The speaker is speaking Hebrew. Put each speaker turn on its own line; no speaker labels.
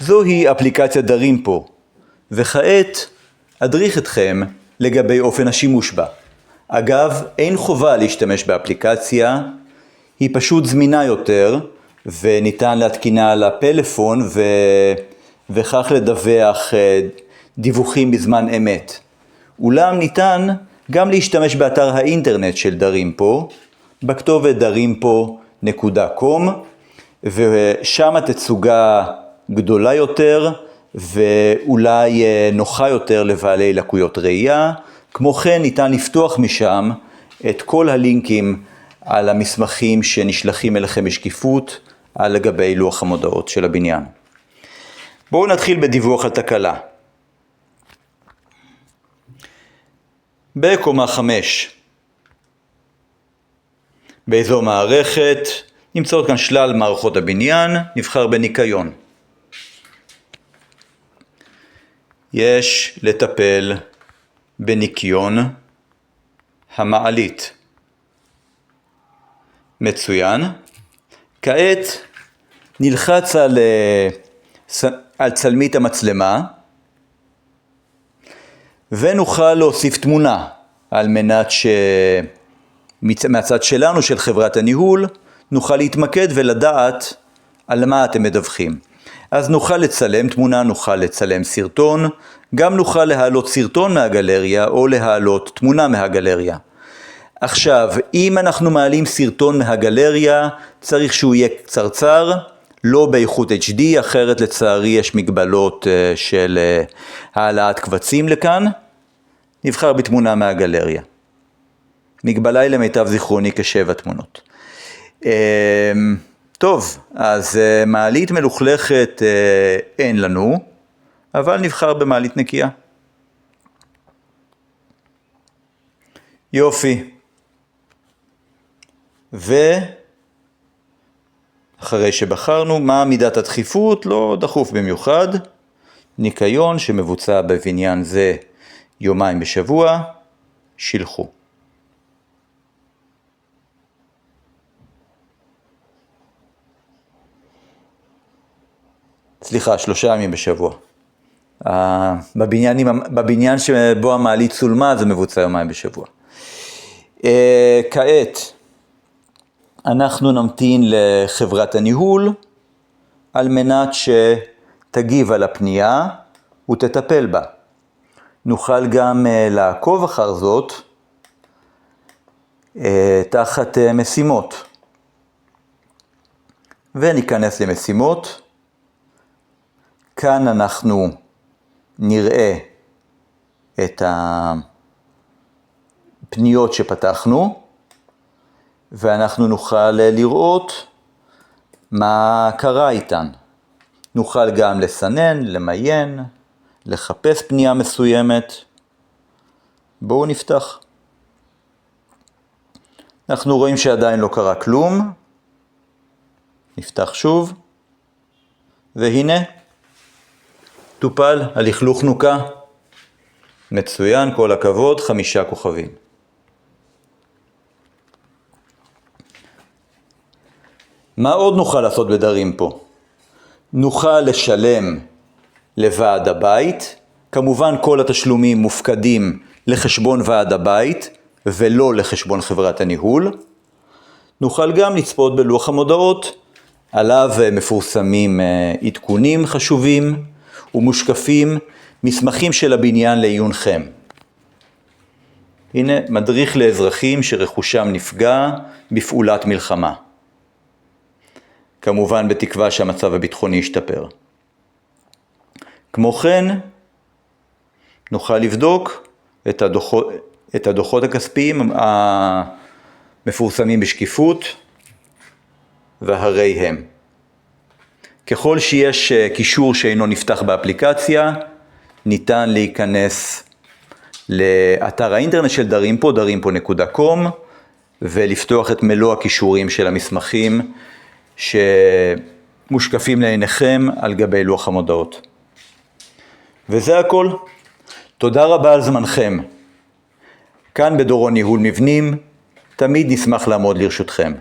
זוהי אפליקציית דרימפו, וכעת אדריך אתכם לגבי אופן השימוש בה. אגב, אין חובה להשתמש באפליקציה, היא פשוט זמינה יותר, וניתן להתקינה על הפלאפון וכך לדווח דיווחים בזמן אמת. אולם ניתן גם להשתמש באתר האינטרנט של דרימפו, בכתובת darimpo.com, ושם התצוגה גדולה יותר ואולי נוחה יותר לבעלי לקויות ראייה. כמו כן ניתן לפתוח משם את כל הלינקים על המסמכים שנשלחים אליכם בשקיפות על לגבי לוח המודעות של הבניין. בואו נתחיל בדיווח על תקלה. בקומה 5 באזור מערכת נמצאות כאן שלל מערכות הבניין, נבחר בניקיון. יש לטפל בניקיון המעלית. מצוין. כעת נלחץ על צלמית המצלמה ונוכל להוסיף תמונה על מנת מהצד שלנו של חברת הניהול נוכל להתמקד ולדעת על מה אתם מדווחים. אז נוכל לצלם תמונה, נוכל לצלם סרטון, גם נוכל להעלות סרטון מהגלריה או להעלות תמונה מהגלריה. עכשיו, אם אנחנו מעלים סרטון מהגלריה, צריך שהוא יהיה קצרצר, לא באיכות HD, אחרת לצערי יש מגבלות של העלאת קבצים לכאן. נבחר בתמונה מהגלריה. מגבלה היא למיטב זיכרוני כ7 תמונות. טוב, אז מעלית מלוכלכת אין לנו, אבל נבחר במעלית נקייה. יופי. ואחרי שבחרנו מה מידת הדחיפות, לא דחוף במיוחד, ניקיון שמבוצע בבניין זה 2 בשבוע, שילחו. סליחה, 3 ימים בשבוע. בבניין שבו המעלית צולמה זה מבוצע 2 בשבוע. כעת אנחנו נמתין לחברת הניהול על מנת שתגיב על הפנייה ותטפל בה. נוכל גם לעקוב אחר זאת תחת משימות. וניכנס למשימות. כאן אנחנו נראה את הפניות שפתחנו, ואנחנו נוכל לראות מה קרה איתן. נוכל גם לסנן, למיין, לחפש פנייה מסוימת. בואו נפתח. אנחנו רואים שעדיין לא קרה כלום. נפתח שוב. והנה, טופל, הלכלוך נוקה. מצוין, כל הכבוד, 5 כוכבים. מה עוד נוכל לעשות בדרימפו? נוכל לשלם לוועד הבית, כמובן כל התשלומים מופקדים לחשבון ועד הבית ולא לחשבון חברת הניהול. נוכל גם לצפות בלוח המודעות, עליו מפורסמים עדכונים חשובים ומושקפים מסמכים של הבניין לעיונכם. הנה מדריך לאזרחים שרכושם נפגע בפעולת מלחמה. כמובן בתקווה שהמצב הביטחוני ישתפר. כמו כן, נוכל לבדוק את הדוחות הכספיים המפורסמים בשקיפות, והרי הם. ככל שיש קישור שאינו נפתח באפליקציה, ניתן להיכנס לאתר האינטרנט של דרימפו, darimpo.com, ולפתוח את מלוא הקישורים של המסמכים שמושקפים לעיניכם על גבי לוח המודעות. וזה הכל. תודה רבה על זמנכם. כאן בדורון ניהול מבנים, תמיד נשמח לעמוד לרשותכם.